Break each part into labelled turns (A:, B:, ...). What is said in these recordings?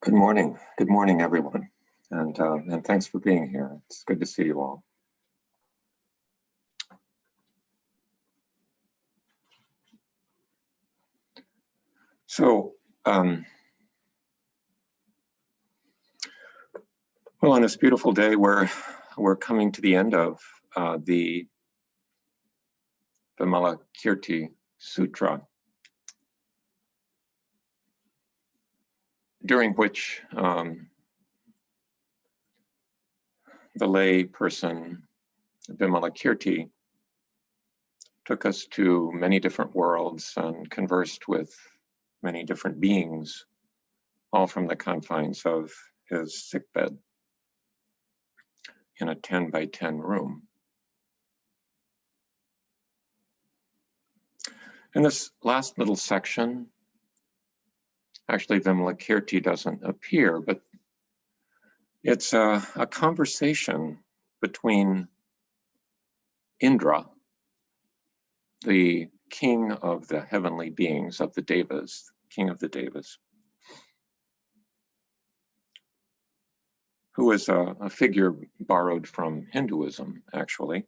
A: Good morning. Good morning, everyone. And thanks for being here. It's good to see you all. So, well, on this beautiful day, we're coming to the end of the Vimalakirti Sutra, during which the lay person Vimalakirti took us to many different worlds and conversed with many different beings, all from the confines of his sickbed in a 10 by 10 room. In this last little section, actually Vimalakirti doesn't appear, but it's a conversation between Indra, the king of the heavenly beings, of the Devas, king of the Devas, who is a figure borrowed from Hinduism, actually.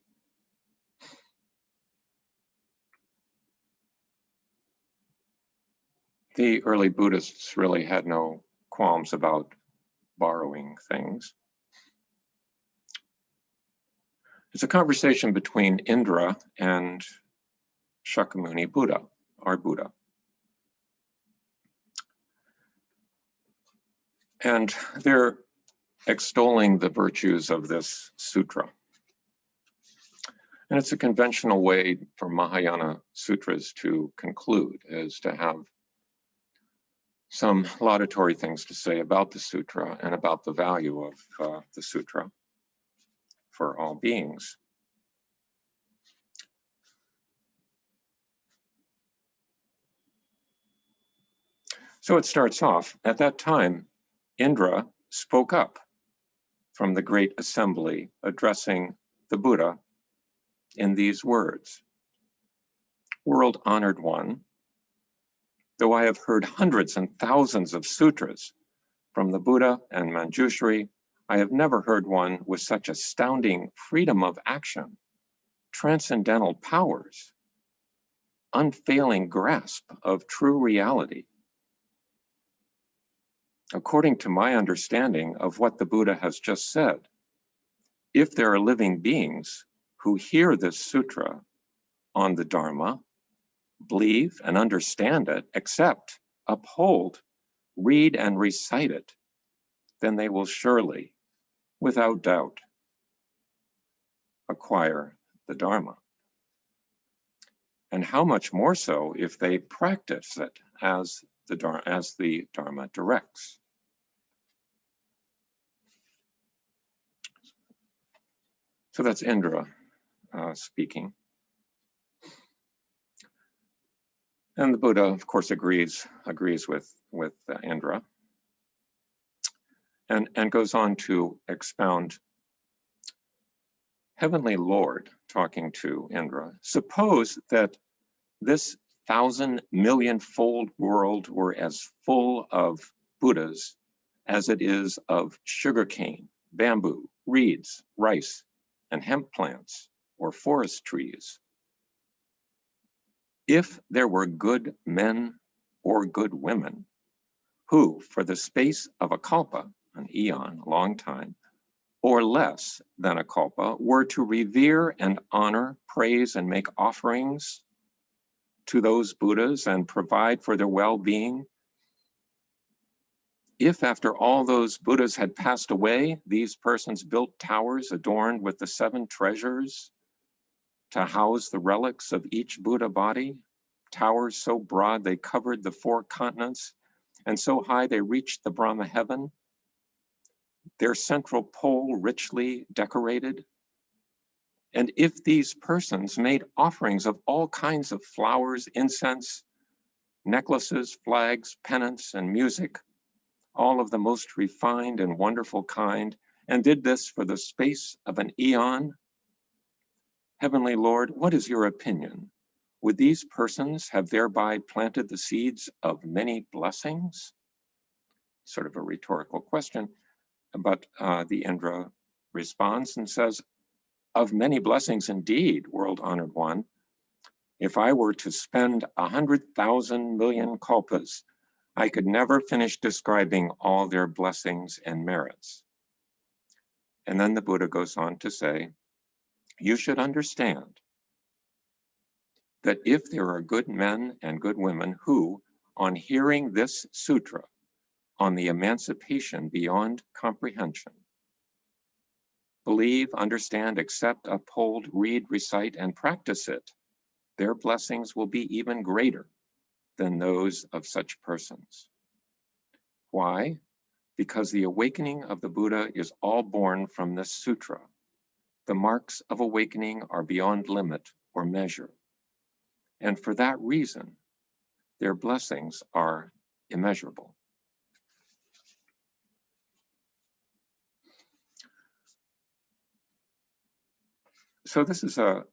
A: The early Buddhists really had no qualms about borrowing things. It's a conversation between Indra and Shakyamuni Buddha, our Buddha. And they're extolling the virtues of this sutra. And it's a conventional way for Mahayana sutras to conclude, is to have some laudatory things to say about the sutra and about the value of the sutra for all beings. So it starts off, at that time, Indra spoke up from the great assembly, addressing the Buddha in these words: "World honored one, though I have heard hundreds and thousands of sutras from the Buddha and Manjushri, I have never heard one with such astounding freedom of action, transcendental powers, unfailing grasp of true reality. According to my understanding of what the Buddha has just said, if there are living beings who hear this sutra on the Dharma, believe and understand it, accept, uphold, read and recite it, then they will surely, without doubt, acquire the Dharma. And how much more so if they practice it as the Dharma directs." So that's Indra speaking. And the Buddha, of course, agrees with Indra, and goes on to expound. Heavenly Lord, talking to Indra, suppose that this 1,000,000,000-fold world were as full of Buddhas as it is of sugarcane, bamboo, reeds, rice, and hemp plants, or forest trees. If there were good men or good women who, for the space of a kalpa, an eon, a long time, or less than a kalpa, were to revere and honor, praise, and make offerings to those Buddhas and provide for their well-being, if after all those Buddhas had passed away, these persons built towers adorned with the 7 treasures to house the relics of each Buddha body, towers so broad they covered the 4 continents, and so high they reached the Brahma heaven, their central pole richly decorated. And if these persons made offerings of all kinds of flowers, incense, necklaces, flags, pennants, and music, all of the most refined and wonderful kind, and did this for the space of an eon, Heavenly Lord, what is your opinion? Would these persons have thereby planted the seeds of many blessings? sort of a rhetorical question, but the Indra responds and says, "Of many blessings indeed, world-honored one, if I were to spend 100,000 million kalpas, I could never finish describing all their blessings and merits." And then the Buddha goes on to say, "You should understand that if there are good men and good women who, on hearing this sutra on the emancipation beyond comprehension, believe, understand, accept, uphold, read, recite, and practice it, their blessings will be even greater than those of such persons." Why? Because the awakening of the Buddha is all born from this sutra. The marks of awakening are beyond limit or measure. And for that reason, their blessings are immeasurable. So this is a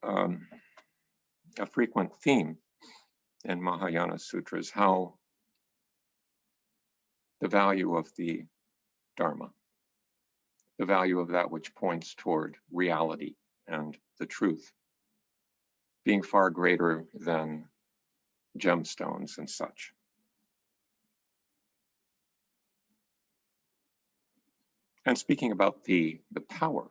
A: frequent theme in Mahayana sutras, how the value of the Dharma, the value of that which points toward reality and the truth, being far greater than gemstones and such. And speaking about the power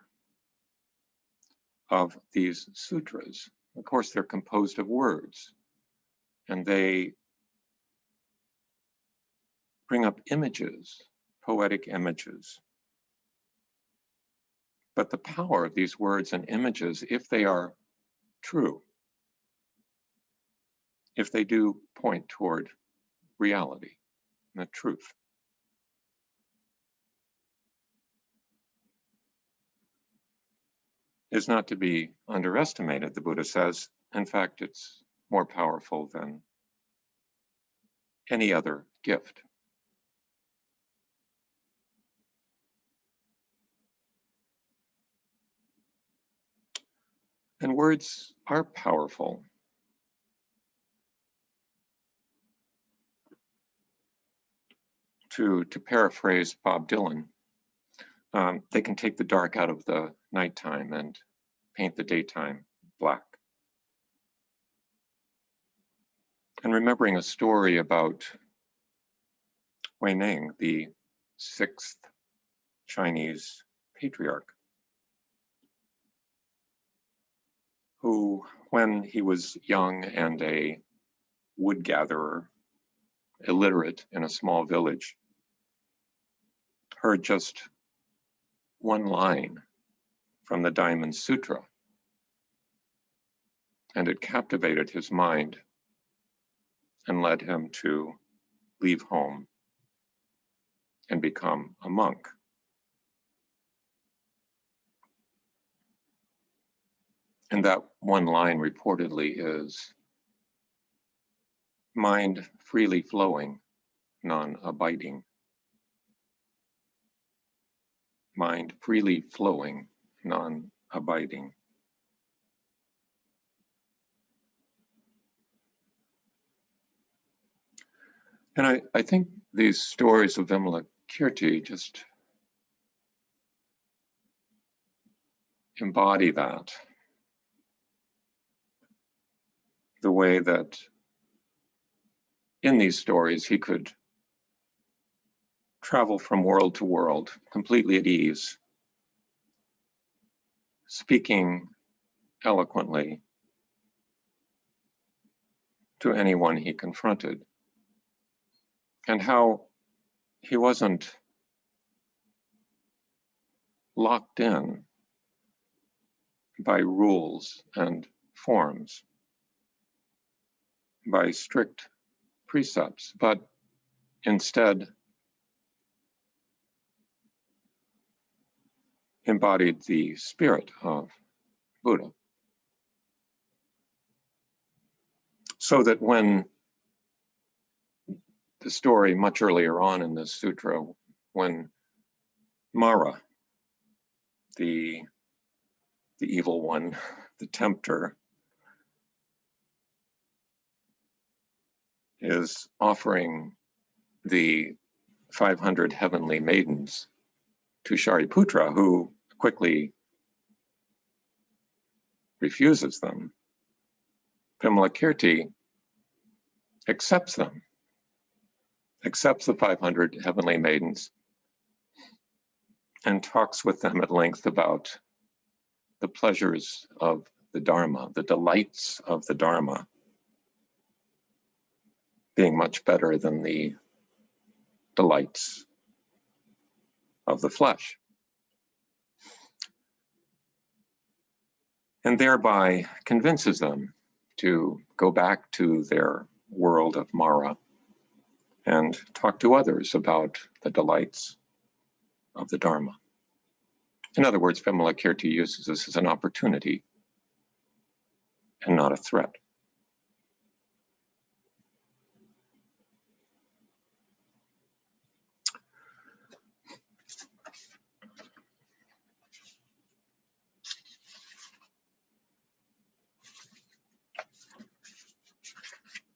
A: of these sutras, of course, they're composed of words, and they bring up images, poetic images. But the power of these words and images, if they are true, if they do point toward reality and the truth, is not to be underestimated, the Buddha says. In fact, it's more powerful than any other gift. And words are powerful. To paraphrase Bob Dylan, they can take the dark out of the nighttime and paint the daytime black. And remembering a story about Wei Ning, the 6th Chinese patriarch, who, when he was young and a wood gatherer, illiterate in a small village, heard just one line from the Diamond Sutra, and it captivated his mind and led him to leave home and become a monk. And that one line reportedly is, "Mind freely flowing, non-abiding." Mind freely flowing, non-abiding. And I think these stories of Vimalakirti just embody that. The way that in these stories he could travel from world to world completely at ease, speaking eloquently to anyone he confronted, and how he wasn't locked in by rules and forms, by strict precepts, but instead embodied the spirit of Buddha. So that when the story much earlier on in this sutra, when Mara, the evil one, the tempter, is offering the 500 heavenly maidens to Shariputra, who quickly refuses them, Vimalakirti accepts them, accepts the 500 heavenly maidens, and talks with them at length about the pleasures of the Dharma, the delights of the Dharma, being much better than the delights of the flesh. And thereby convinces them to go back to their world of Mara and talk to others about the delights of the Dharma. In other words, Vimalakirti uses this as an opportunity and not a threat.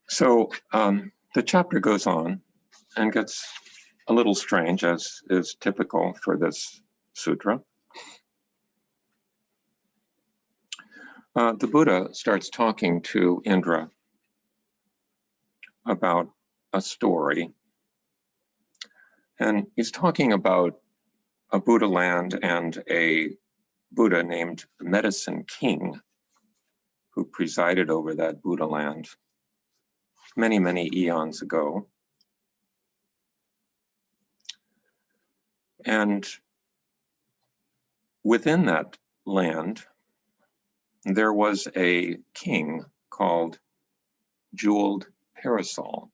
A: So the chapter goes on and gets a little strange, as is typical for this sutra. The Buddha starts talking to Indra about a story, and he's talking about a Buddha land and a Buddha named Medicine King, who presided over that Buddha land many, many eons ago. And within that land, there was a king called Jeweled Parasol.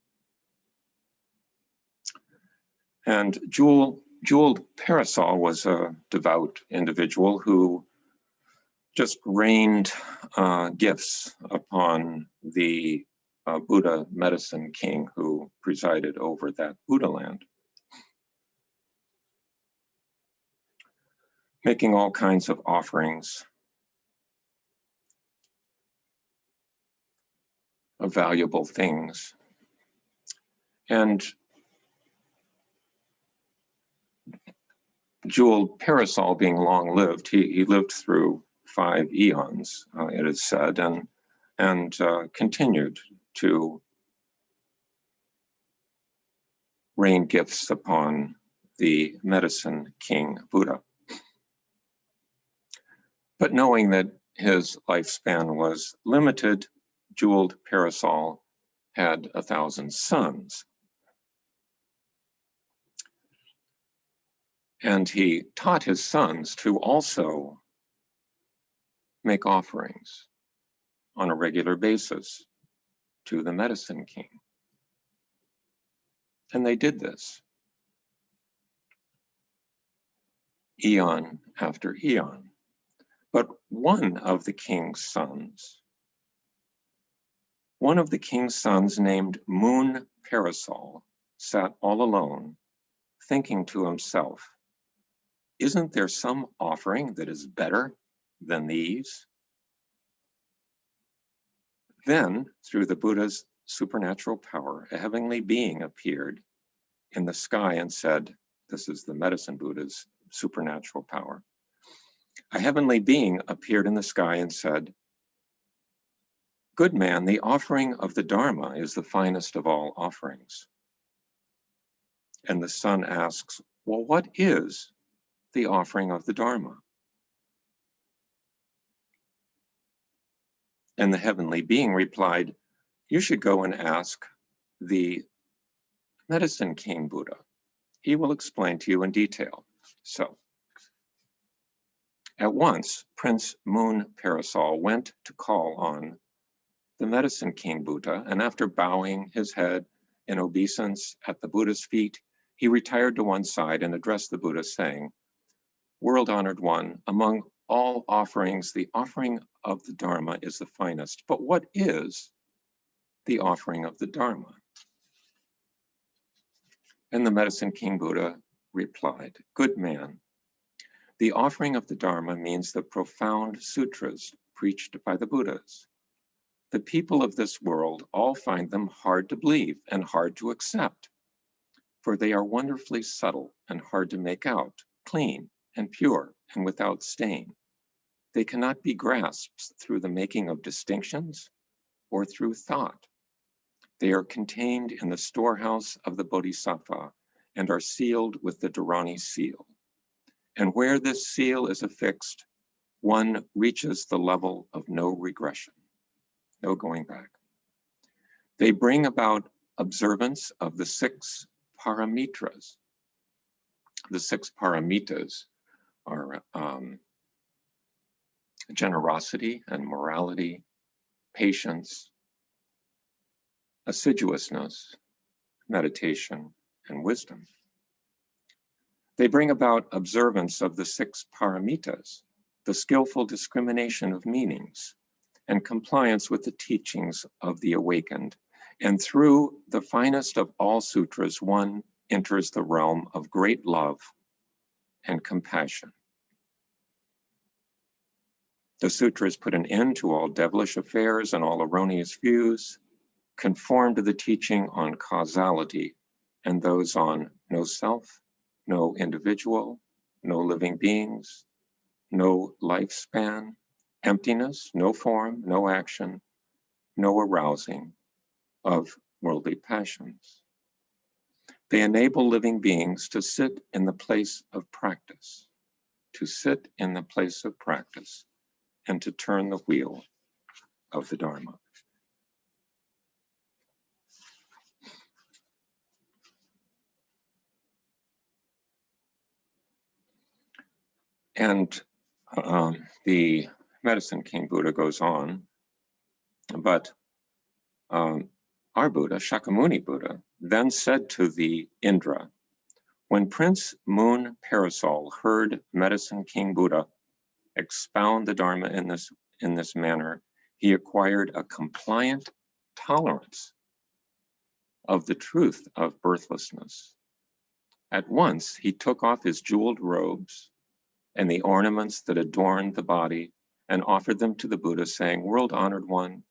A: And Jeweled Parasol was a devout individual who just rained gifts upon the Buddha Medicine King who presided over that Buddha land, making all kinds of offerings of valuable things. And Jeweled Parasol, being long-lived, he lived through 5 eons, it is said, and continued to rain gifts upon the Medicine King Buddha. But knowing that his lifespan was limited, Jeweled Parasol had 1,000 sons. And he taught his sons to also make offerings on a regular basis to the Medicine King. And they did this eon after eon. But one of the king's sons named Moon Parasol sat all alone, thinking to himself, isn't there some offering that is better than these? Then, through the Buddha's supernatural power, a heavenly being appeared in the sky and said, this is the Medicine Buddha's supernatural power. A heavenly being appeared in the sky and said, good man, the offering of the Dharma is the finest of all offerings. And the son asks, well, what is the offering of the Dharma? And the heavenly being replied, you should go and ask the Medicine King Buddha. He will explain to you in detail. So, at once, Prince Moon Parasol went to call on the Medicine King Buddha, and after bowing his head in obeisance at the Buddha's feet, he retired to one side and addressed the Buddha, saying, world-honored one, among all offerings, the offering of the Dharma is the finest. But what is the offering of the Dharma? And the Medicine King Buddha replied, good man, the offering of the Dharma means the profound sutras preached by the Buddhas. The people of this world all find them hard to believe and hard to accept. for they are wonderfully subtle and hard to make out, clean and pure and without stain. They cannot be grasped through the making of distinctions or through thought. They are contained in the storehouse of the Bodhisattva and are sealed with the Dharani seal. And where this seal is affixed, one reaches the level of no regression, no going back. They bring about observance of the 6 paramitras. The 6 paramitas are generosity and morality, patience, assiduousness, meditation, and wisdom. They bring about observance of the 6 paramitas, the skillful discrimination of meanings, and compliance with the teachings of the awakened. And through the finest of all sutras, one enters the realm of great love and compassion. The sutras put an end to all devilish affairs and all erroneous views, conform to the teaching on causality and those on no self, no individual, no living beings, no lifespan, emptiness, no form, no action, no arousing of worldly passions. They enable living beings to sit in the place of practice, to sit in the place of practice, and to turn the wheel of the Dharma. And the Medicine King Buddha goes on, but our Buddha, Shakyamuni Buddha, then said to the Indra, when Prince Moon Parasol heard Medicine King Buddha expound the Dharma in this manner, he acquired a compliant tolerance of the truth of birthlessness. At once, he took off his jeweled robes and the ornaments that adorned the body and offered them to the Buddha, saying, world-honored one,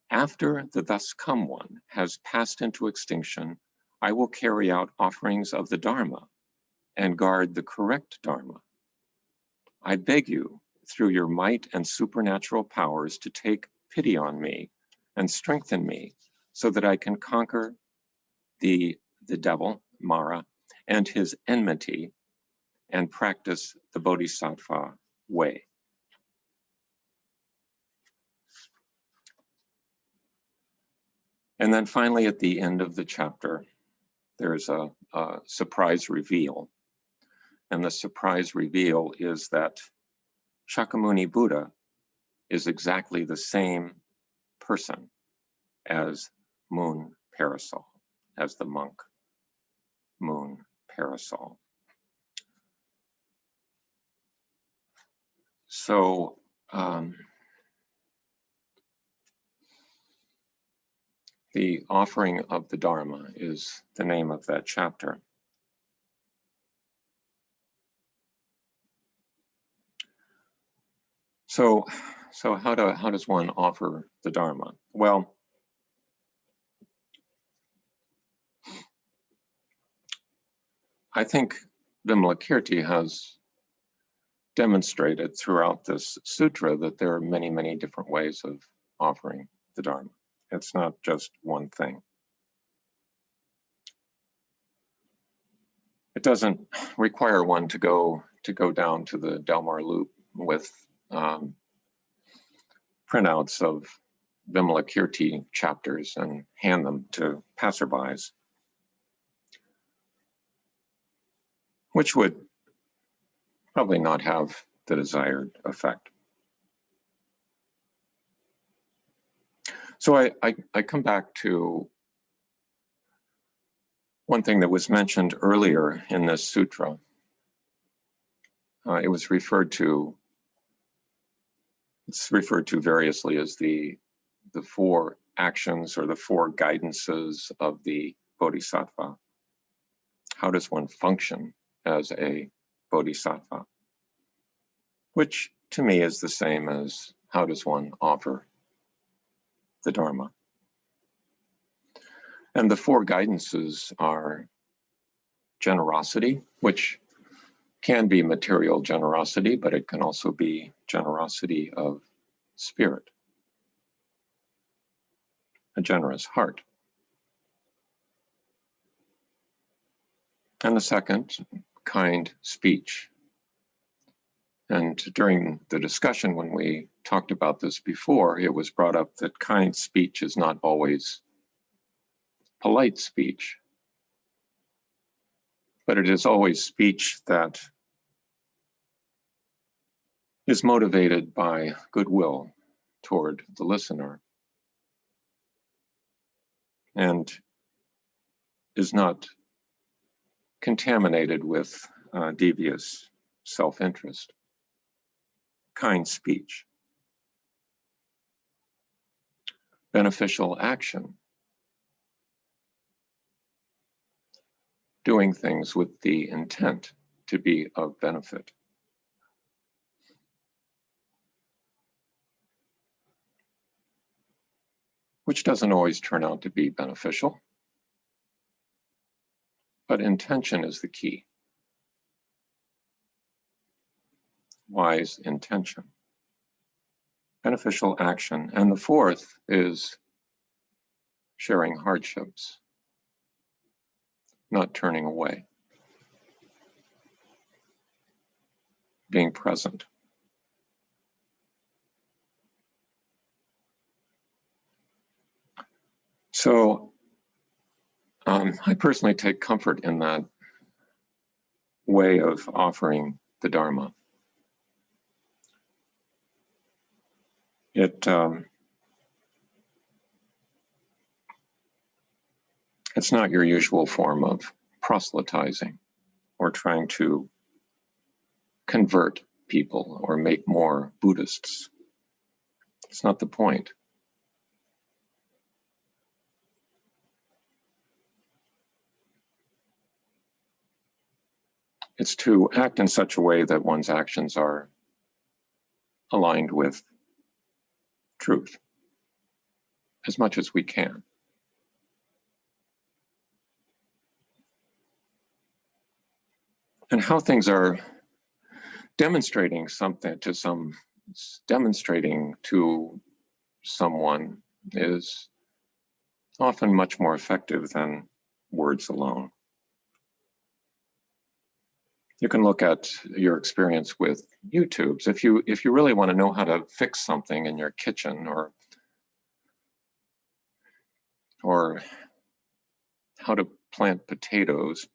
A: after the thus come one has passed into extinction, I will carry out offerings of the Dharma and guard the correct Dharma. I beg you, through your might and supernatural powers, to take pity on me and strengthen me so that I can conquer the devil, Mara, and his enmity and practice the Bodhisattva way. And then finally, at the end of the chapter, there's a surprise reveal. And the surprise reveal is that Shakyamuni Buddha is exactly the same person as Moon Parasol, as the monk Moon Parasol. So the offering of the Dharma is the name of that chapter. So how does one offer the Dharma? Well, I think Vimalakirti has demonstrated throughout this sutra that there are many, many different ways of offering the Dharma. It's not just one thing. It doesn't require one to go down to the Delmar Loop with printouts of Vimalakirti chapters and hand them to passerbys, which would probably not have the desired effect. So I come back to one thing that was mentioned earlier in this sutra. It's referred to variously as the 4 actions or the 4 guidances of the Bodhisattva. How does one function as a Bodhisattva? Which to me is the same as how does one offer the Dharma? And the four guidances are generosity, which can be material generosity, but it can also be generosity of spirit, a generous heart. And the second, kind speech. And during the discussion, when we talked about this before, it was brought up that kind speech is not always polite speech, but it is always speech that is motivated by goodwill toward the listener and is not contaminated with devious self-interest. Kind speech. Beneficial action. Doing things with the intent to be of benefit. Which doesn't always turn out to be beneficial, but intention is the key. Wise intention. Beneficial action. And the fourth is sharing hardships, not turning away, being present. So I personally take comfort in that way of offering the Dharma. It's not your usual form of proselytizing or trying to convert people or make more Buddhists. It's not the point. It's to act in such a way that one's actions are aligned with truth as much as we can. And how things are demonstrating something to someone is often much more effective than words alone. You can look at your experience with YouTubes. If you really want to know how to fix something in your kitchen or how to plant potatoes,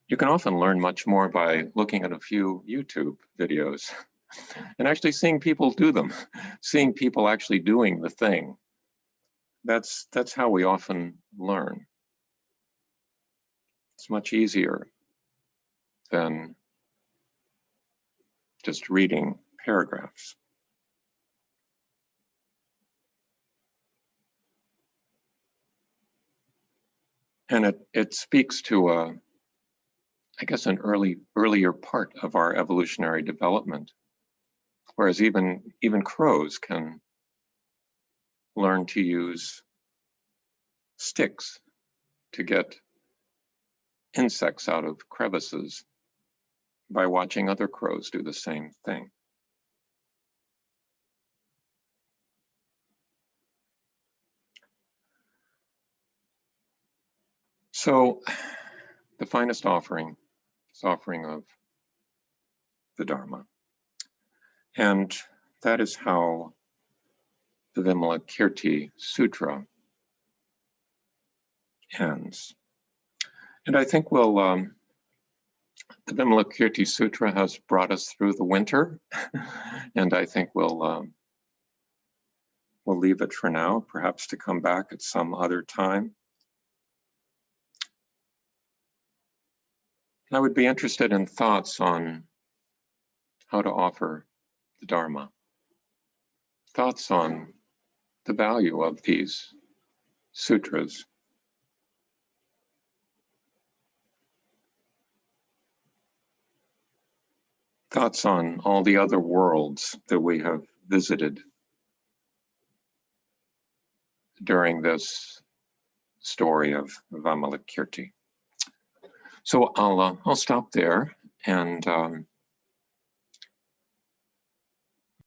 A: you can often learn much more by looking at a few YouTube videos and actually seeing people do them, seeing people actually doing the thing. That's how we often learn. It's much easier than just reading paragraphs. And it speaks to I guess an earlier part of our evolutionary development, whereas even crows can learn to use sticks to get insects out of crevices by watching other crows do the same thing. So the finest offering is offering of the Dharma. And that is how the Vimalakirti Sutra ends. And I think the Vimalakirti Sutra has brought us through the winter, and I think we'll leave it for now, perhaps to come back at some other time. I would be interested in thoughts on how to offer the Dharma, thoughts on the value of these sutras. Thoughts on all the other worlds that we have visited during this story of Vimalakirti. So I'll stop there, and